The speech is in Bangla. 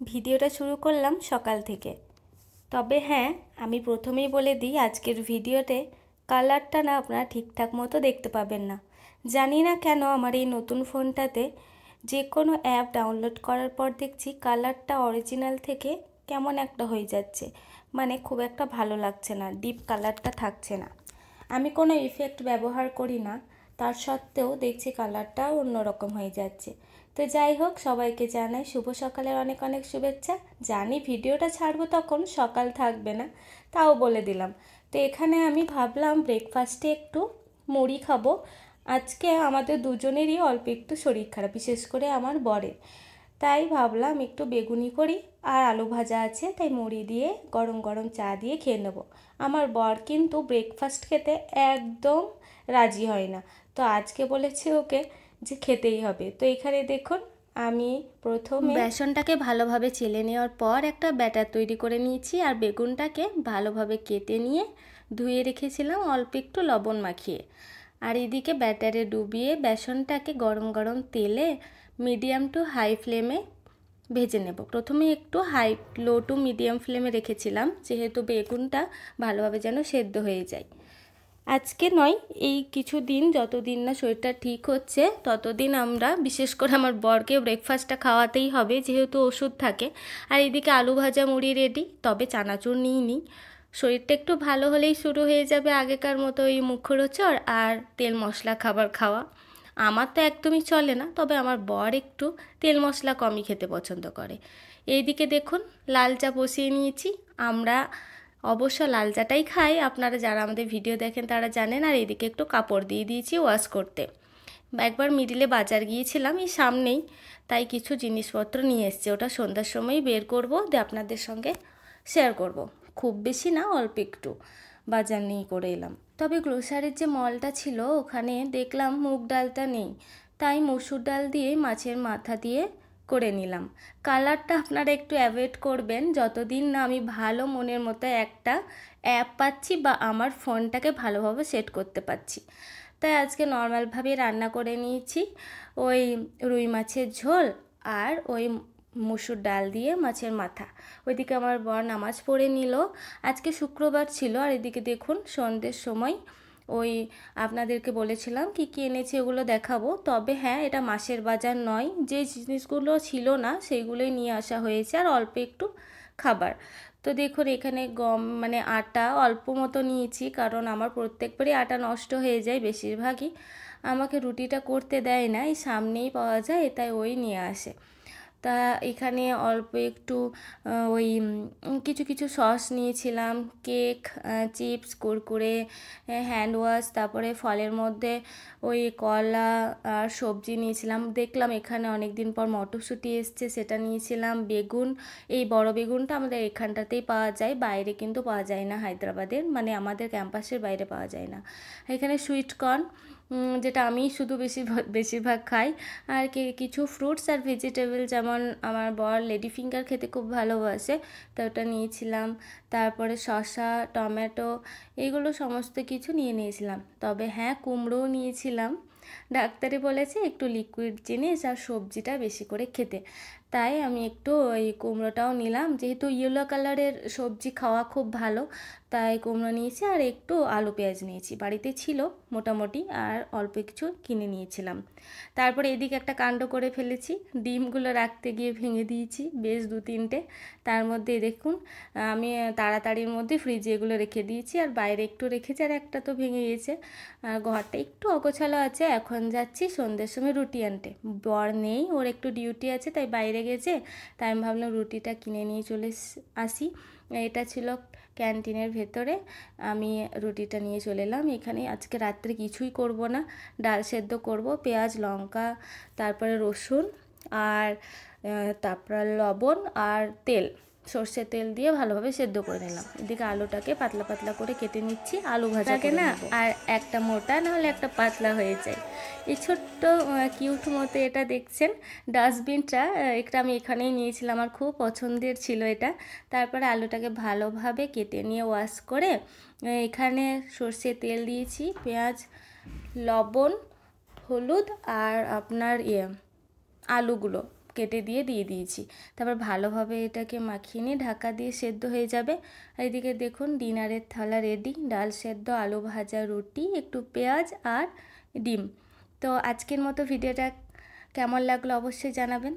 ভিডিওটা শুরু করলাম সকাল থেকে। তবে হ্যাঁ, আমি প্রথমেই বলে দিই আজকের ভিডিওতে কালারটা না আপনারা ঠিকঠাক মতো দেখতে পাবেন না। জানি না কেন আমার এই নতুন ফোনটাতে যে কোনো অ্যাপ ডাউনলোড করার পর দেখছি কালারটা অরিজিনাল থেকে কেমন একটা হয়ে যাচ্ছে, মানে খুব একটা ভালো লাগছে না, ডিপ কালারটা থাকছে না। আমি কোনো ইফেক্ট ব্যবহার করি না, তার সত্ত্বেও দেখছি কালারটা অন্যরকম হয়ে যাচ্ছে। তো যাই হোক, সবাইকে জানাই শুভ সকালের অনেক অনেক শুভেচ্ছা। জানি ভিডিওটা ছাড়বো তখন সকাল থাকবে না, তাও বলে দিলাম। তো এখানে আমি ভাবলাম ব্রেকফাস্টে একটু মুড়ি খাবো। আজকে আমাদের দুজনেরই অল্প একটু শরীর খারাপ, বিশেষ করে আমার বরের। তাই ভাবলাম একটু বেগুনি করি, আর আলু ভাজা আছে, তাই মুড়ি দিয়ে গরম গরম চা দিয়ে খেয়ে নেবো। আমার বর কিন্তু ব্রেকফাস্ট খেতে একদম রাজি হয় না, তো আজকে বলেছে ওকে যে খেতেই হবে। তো এখানে দেখুন, আমি প্রথমে বেসনটাকে ভালোভাবে চেলে নেওয়ার পর একটা ব্যাটার তৈরি করে নিয়েছি, আর বেগুনটাকে ভালোভাবে কেটে নিয়ে ধুয়ে রেখেছিলাম অল্প একটু লবণ মাখিয়ে। আর এদিকে ব্যাটারে ডুবিয়ে বেসনটাকে গরম গরম তেলে মিডিয়াম টু হাই ফ্লেমে ভেজে নেব। প্রথমে একটু লো টু মিডিয়াম ফ্লেমে রেখেছিলাম, যেহেতু বেগুনটা ভালোভাবে যেন সেদ্ধ হয়ে যায়। আজকে নয়, এই কিছু দিন, যতদিন না শরীরটা ঠিক হচ্ছে ততদিন আমরা, বিশেষ করে আমার বরকে ব্রেকফাস্টটা খাওয়াতেই হবে, যেহেতু ওষুধ থাকে। আর এদিকে আলু ভাজা মুড়ি রেডি, তবে চানাচুর নিইনি। শরীরটা একটু ভালো হলেই শুরু হয়ে যাবে আগেকার মতো এই মুখরোচড় আর তেল মশলা খাবার খাওয়া। আমার তো একদমই চলে না, তবে আমার বর একটু তেল মশলা কমই খেতে পছন্দ করে। এইদিকে দেখুন, লাল চা বসিয়ে নিয়েছি। আমরা অবশ্য লাল চাটাই খাই, আপনারা যারা আমাদের ভিডিও দেখেন তারা জানেন। আর এদিকে একটু কাপড় দিয়ে দিয়েছি ওয়াশ করতে। একবার মিডিলে বাজার গিয়েছিলাম এই সামনেই, তাই কিছু জিনিসপত্র নিয়ে এসছে, ওটা সন্ধ্যার সময়ই বের করবো, দিয়ে আপনাদের সঙ্গে শেয়ার করব। খুব বেশি না, অল্প একটু বাজার নিয়ে করে এলাম। তবে গ্রোসারির যে মলটা ছিল ওখানে দেখলাম মুগ ডালটা নেই, তাই মসুর ডাল দিয়ে মাছের মাথা দিয়ে করে নিলাম। কালারটা আপনারা একটু অ্যাভয়েড করবেন, যতদিন না আমি ভালো মনের মতো একটা অ্যাপ পাচ্ছি বা আমার ফোনটাকে ভালোভাবে সেট করতে পারছি। তাই আজকে নর্মালভাবে রান্না করে নিয়েছি, ওই রুই মাছের ঝোল আর ওই মসুর ডাল দিয়ে মাছের মাথা। ওইদিকে আমার বর নামাজ পড়ে নিল, আজকে শুক্রবার ছিল। আর এদিকে দেখুন, সন্ধ্যের সময় ওই আপনাদেরকে বলেছিলাম কি কি এনেছি ওগুলো দেখাবো। তবে হ্যাঁ, এটা মাসের বাজার নয়, যে জিনিসগুলো ছিল না সেইগুলোই নিয়ে আসা হয়েছে, আর অল্প একটু খাবার। তো দেখুন, এখানে গম মানে আটা অল্প মতো নিয়েছি, কারণ আমার প্রত্যেকবারই আটা নষ্ট হয়ে যায়, বেশিরভাগই আমাকে রুটিটা করতে দেয় না, এই সামনেই পাওয়া যায়, তাই ওই নিয়ে আসে। তা এখানে অল্প একটু ওই কিছু কিছু সস নিয়েছিলাম, cake, chips, Kurkure, hand wash, তারপরে ফলের মধ্যে ওই কলা আর সবজি নিয়েছিলাম। দেখলাম এখানে অনেক দিন পর মটরশুঁটি এসছে, সেটা নিয়েছিলাম। বেগুন, এই বড় বেগুনটা আমাদের এখানটাতেই পাওয়া যায়, বাইরে কিন্তু পাওয়া যায় না, হায়দ্রাবাদের মানে আমাদের ক্যাম্পাসের বাইরে পাওয়া যায় না। এখানে সুইট কর্ন, যেটা আমি শুধু বেশিরভাগ খাই। আর কিছু ফ্রুটস আর ভেজিটেবল, যেমন আমার বর লেডি ফিঙ্গার খেতে খুব ভালোবাসে, তো ওটা নিয়েছিলাম। তারপরে শসা, টমেটো, এগুলো সমস্ত কিছু নিয়ে নিয়েছিলাম। তবে হ্যাঁ, কুমড়োও নিয়েছিলাম। ডাক্তারে বলেছে একটু লিকুইড জিনিস আর সবজিটা বেশি করে খেতে, তাই আমি একটু ওই কুমড়োটাও নিলাম। যেহেতু ইয়েলো কালারের সবজি খাওয়া খুব ভালো, তাই কুমড়ো নিয়েছি। আর একটু আলু পেঁয়াজ নিয়েছি, বাড়িতে ছিল মোটামুটি, আর অল্প কিছু কিনে নিয়েছিলাম। তারপরে এদিকে একটা কাণ্ড করে ফেলেছি, ডিমগুলো রাখতে গিয়ে ভেঙে দিয়েছি বেশ 2-3টে। তার মধ্যে দেখুন, আমি তাড়াতাড়ির মধ্যে ফ্রিজে এগুলো রেখে দিয়েছি, আর বাইরে একটু রেখেছি, আর একটা তো ভেঙে গিয়েছে। আর ঘরটা একটু অগোছালো আছে। এখন যাচ্ছি সন্ধ্যের সময় রুটি আনতে, বর নেই, ওর একটু ডিউটি আছে, তাই বাইরে গেছে। তাই আমি ভাবলাম রুটিটা কিনে নিয়ে চলে আসি। এটা ছিল ক্যান্টিনের ভেতরে, আমি রুটিটা নিয়ে চলে এলাম। এখানে আজকে রাত্রে কিছুই করব না, ডাল সেদ্ধ করব, পেঁয়াজ লঙ্কা তারপরে রসুন আর তারপর লবণ আর তেল, সর্ষের তেল দিয়ে ভালোভাবে সেদ্ধ করে নিলাম। এদিকে আলুটাকে পাতলা পাতলা করে কেটে নিচ্ছি, আলু ভাজাকে না, আর একটা মোটা নাহলে একটা পাতলা হয়ে যায়। এই ছোট্ট কিউট মতো এটা দেখছেন ডাস্টবিনটা, এটা আমি এখানেই নিয়েছিলাম, আমার খুব পছন্দের ছিল এটা। তারপরে আলুটাকে ভালোভাবে কেটে নিয়ে ওয়াশ করে এখানে সর্ষের তেল দিয়েছি, পেঁয়াজ, লবণ, হলুদ আর আপনার আলুগুলো কেটে দিয়ে দিয়েছি। তারপর ভালোভাবে এটাকে মাখিয়ে নিয়ে ঢাকা দিয়ে সেদ্ধ হয়ে যাবে। আর এদিকে দেখুন ডিনারের থালা রেডি, ডাল সেদ্ধ, আলু ভাজা, রুটি, একটু পেঁয়াজ আর ডিম। তো আজকের মতো ভিডিওটা কেমন লাগলো অবশ্যই জানাবেন।